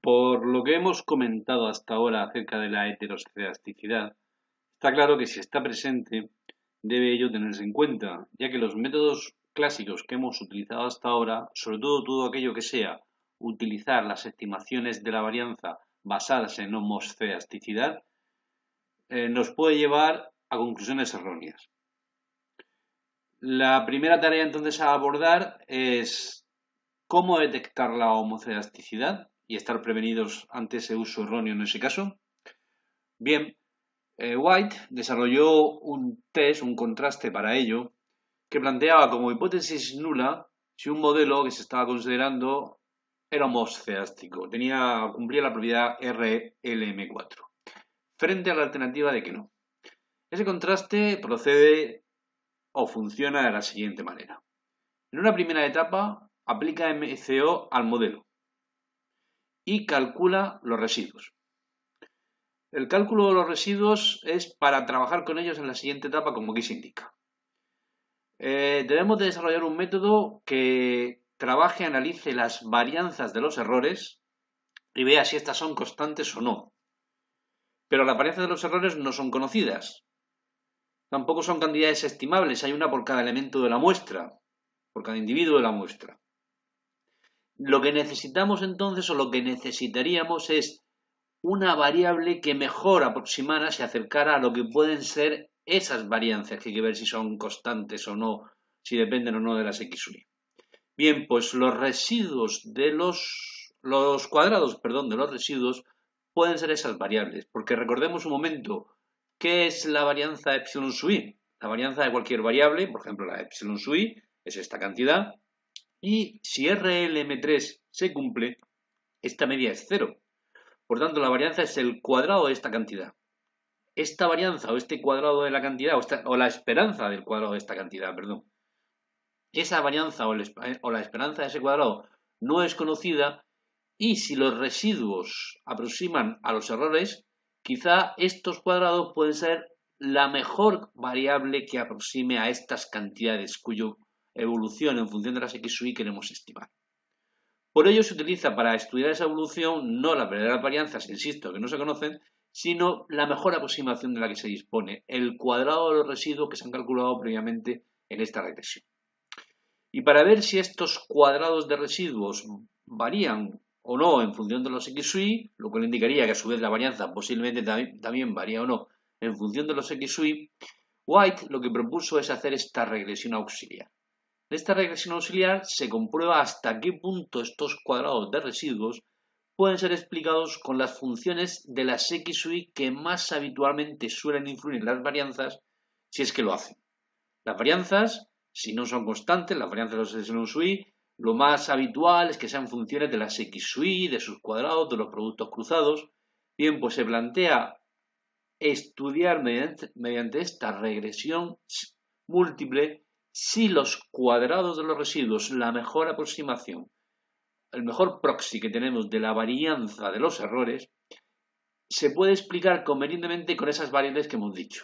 Por lo que hemos comentado hasta ahora acerca de la heteroscedasticidad, está claro que si está presente, debe ello tenerse en cuenta, ya que los métodos clásicos que hemos utilizado hasta ahora, sobre todo aquello que sea utilizar las estimaciones de la varianza basadas en homoscedasticidad, nos puede llevar a conclusiones erróneas. La primera tarea entonces a abordar es cómo detectar la homoscedasticidad y estar prevenidos ante ese uso erróneo en ese caso. Bien, White desarrolló un test, un contraste para ello, que planteaba como hipótesis nula si un modelo que se estaba considerando era homoscedástico, cumplía la propiedad RLM4, frente a la alternativa de que no. Ese contraste procede o funciona de la siguiente manera. En una primera etapa, aplica MCO al modelo y calcula los residuos. El cálculo de los residuos es para trabajar con ellos en la siguiente etapa, como aquí se indica. Debemos de desarrollar un método que trabaje, analice las varianzas de los errores y vea si estas son constantes o no. Pero las varianzas de los errores no son conocidas. Tampoco son cantidades estimables, hay una por cada elemento de la muestra, por cada individuo de la muestra. Lo que necesitamos entonces, o lo que necesitaríamos, es una variable que mejor aproximara, se acercara a lo que pueden ser esas varianzas, que hay que ver si son constantes o no, si dependen o no de las X o Y. Bien, pues los residuos de los cuadrados, perdón, de los residuos pueden ser esas variables, porque recordemos un momento, ¿qué es la varianza epsilon sub i? La varianza de cualquier variable, por ejemplo la epsilon sub i, es esta cantidad, y si RLM3 se cumple, esta media es cero. Por tanto, la varianza es el cuadrado de esta cantidad. Esta varianza o este cuadrado de la cantidad, o la esperanza del cuadrado de esta cantidad, perdón. Esa varianza o la esperanza de ese cuadrado no es conocida, y si los residuos aproximan a los errores, quizá estos cuadrados pueden ser la mejor variable que aproxime a estas cantidades cuya evolución en función de las X sub i queremos estimar. Por ello se utiliza para estudiar esa evolución no las verdaderas varianzas, insisto, que no se conocen, sino la mejor aproximación de la que se dispone, el cuadrado de los residuos que se han calculado previamente en esta regresión. Y para ver si estos cuadrados de residuos varían o no en función de los X sub i, lo cual indicaría que a su vez la varianza posiblemente también varía o no en función de los X sub i, White lo que propuso es hacer esta regresión auxiliar. En esta regresión auxiliar se comprueba hasta qué punto estos cuadrados de residuos pueden ser explicados con las funciones de las X sub i que más habitualmente suelen influir en las varianzas, si es que lo hacen. Las varianzas, si no son constantes, las varianzas de los epsilon sub i, lo más habitual es que sean funciones de las X sub i, de sus cuadrados, de los productos cruzados. Bien, pues se plantea estudiar mediante esta regresión múltiple si los cuadrados de los residuos, la mejor aproximación, el mejor proxy que tenemos de la varianza de los errores, se puede explicar convenientemente con esas variables que hemos dicho.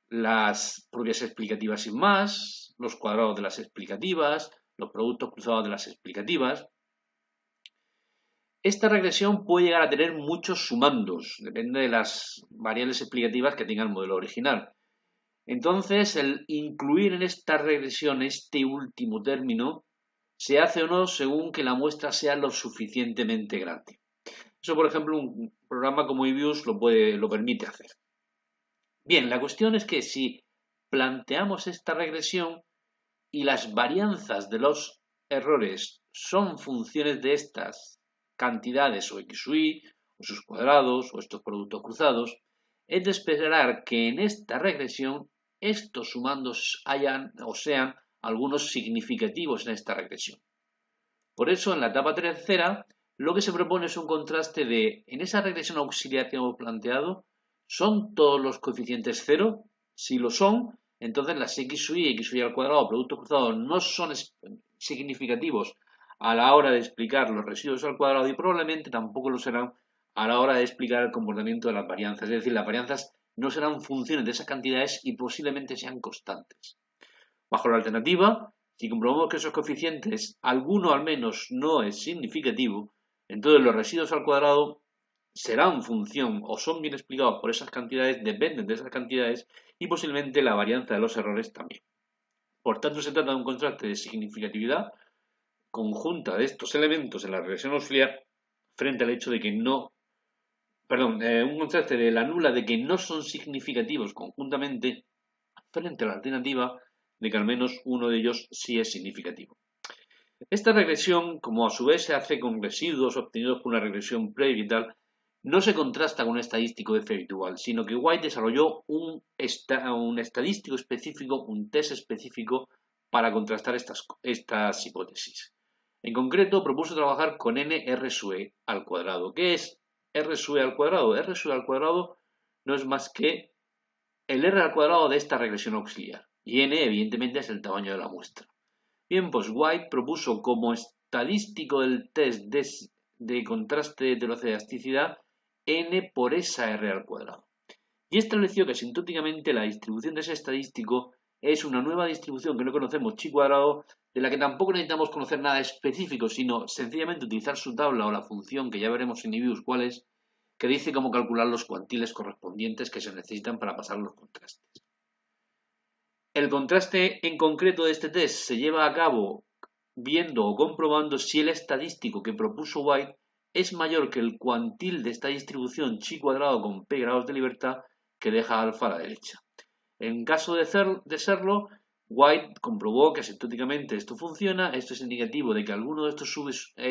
Las propias explicativas sin más, los cuadrados de las explicativas, los productos cruzados de las explicativas. Esta regresión puede llegar a tener muchos sumandos, depende de las variables explicativas que tenga el modelo original. Entonces, el incluir en esta regresión este último término se hace o no según que la muestra sea lo suficientemente grande. Eso, por ejemplo, un programa como eViews lo permite hacer. Bien, la cuestión es que si planteamos esta regresión y las varianzas de los errores son funciones de estas cantidades o X sub i, o sus cuadrados, o estos productos cruzados, es de esperar que en esta regresión estos sumandos hayan o sean algunos significativos en esta regresión. Por eso, en la etapa tercera, lo que se propone es un contraste de, en esa regresión auxiliar que hemos planteado, ¿son todos los coeficientes cero? Si lo son, entonces las X sub i, X sub i al cuadrado, productos cruzados, no son significativos a la hora de explicar los residuos al cuadrado y probablemente tampoco lo serán a la hora de explicar el comportamiento de las varianzas. Es decir, las varianzas no serán funciones de esas cantidades y posiblemente sean constantes. Bajo la alternativa, si comprobamos que esos coeficientes, alguno al menos, no es significativo, Entonces los residuos al cuadrado serán función o son bien explicados por esas cantidades, dependen de esas cantidades y posiblemente la varianza de los errores también. Por tanto, se trata de un contraste de significatividad conjunta de estos elementos en la regresión auxiliar frente al hecho de que no, un contraste de la nula de que no son significativos conjuntamente frente a la alternativa de que al menos uno de ellos sí es significativo. Esta regresión, como a su vez se hace con residuos obtenidos por una regresión previa y tal, no se contrasta con un estadístico de fe habitual, sino que White desarrolló un estadístico específico, un test específico para contrastar estas hipótesis. En concreto, propuso trabajar con nR sub e al cuadrado. ¿Qué es R sub e al cuadrado? R sub e al cuadrado no es más que el R al cuadrado de esta regresión auxiliar. Y n, evidentemente, es el tamaño de la muestra. Bien, pues White propuso como estadístico del test de contraste de heterocedasticidad n por esa R al cuadrado. Y estableció que sintóticamente la distribución de ese estadístico es una nueva distribución que no conocemos chi cuadrado, de la que tampoco necesitamos conocer nada específico, sino sencillamente utilizar su tabla o la función que ya veremos en IBIUS cuál es, que dice cómo calcular los cuantiles correspondientes que se necesitan para pasar los contrastes. El contraste en concreto de este test se lleva a cabo viendo o comprobando si el estadístico que propuso White es mayor que el cuantil de esta distribución chi cuadrado con p grados de libertad que deja alfa a la derecha. En caso de serlo, White comprobó que asintóticamente esto funciona, esto es indicativo de que alguno de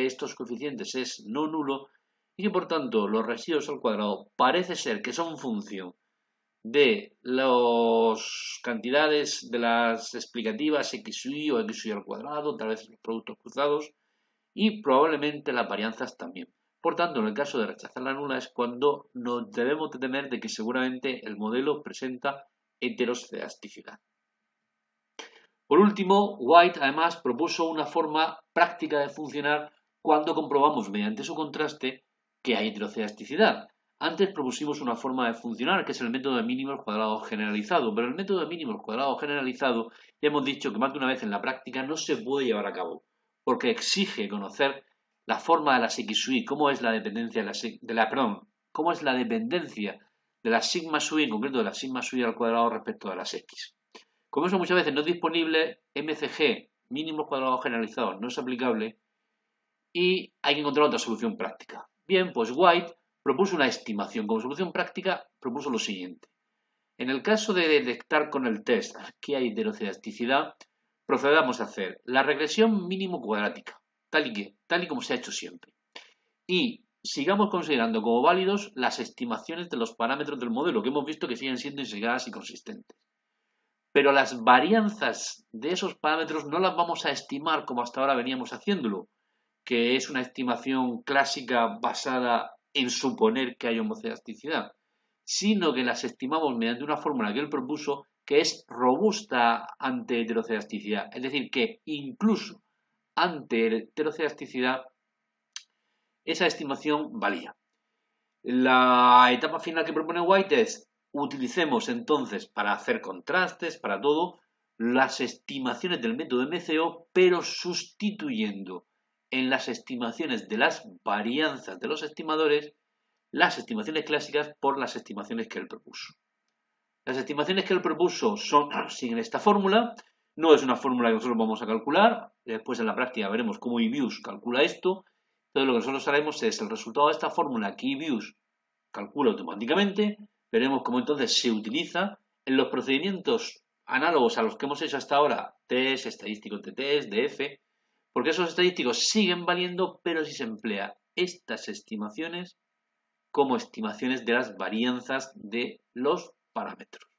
estos coeficientes es no nulo y que por tanto los residuos al cuadrado parece ser que son función de las cantidades de las explicativas x sub i o x sub i al cuadrado, tal vez los productos cruzados y probablemente las varianzas también. Por tanto, en el caso de rechazar la nula es cuando nos debemos de temer de que seguramente el modelo presenta heterocedasticidad. Por último, White además propuso una forma práctica de funcionar cuando comprobamos mediante su contraste que hay heterocedasticidad. Antes propusimos una forma de funcionar, que es el método de mínimos cuadrados generalizado, pero el método de mínimos cuadrados generalizado ya hemos dicho que más de una vez en la práctica no se puede llevar a cabo, porque exige conocer la forma de las x sub i, cómo es la dependencia cómo es la dependencia de la sigma sub i, en concreto de la sigma sub i al cuadrado respecto de las x. Como eso muchas veces no es disponible, MCG, mínimos cuadrados generalizados, no es aplicable y hay que encontrar otra solución práctica. Bien, pues White propuso una estimación. Como solución práctica propuso lo siguiente. En el caso de detectar con el test que hay heterocedasticidad, procedamos a hacer la regresión mínimo cuadrática, tal y como se ha hecho siempre. Y sigamos considerando como válidos las estimaciones de los parámetros del modelo, que hemos visto que siguen siendo inseguras y consistentes. Pero las varianzas de esos parámetros no las vamos a estimar como hasta ahora veníamos haciéndolo, que es una estimación clásica basada en suponer que hay homocedasticidad, sino que las estimamos mediante una fórmula que él propuso que es robusta ante heterocedasticidad. Es decir, que incluso ante heterocedasticidad esa estimación valía. La etapa final que propone White es utilicemos entonces para hacer contrastes, para todo, las estimaciones del método MCO, pero sustituyendo en las estimaciones de las varianzas de los estimadores las estimaciones clásicas por las estimaciones que él propuso. Las estimaciones que él propuso siguen esta fórmula, no es una fórmula que nosotros vamos a calcular, después en la práctica veremos cómo IBIUS calcula esto, entonces lo que nosotros haremos es el resultado de esta fórmula que IBIUS calcula automáticamente, veremos cómo entonces se utiliza en los procedimientos análogos a los que hemos hecho hasta ahora, test, estadísticos de test, de F, porque esos estadísticos siguen valiendo, pero si se emplea estas estimaciones como estimaciones de las varianzas de los parámetros.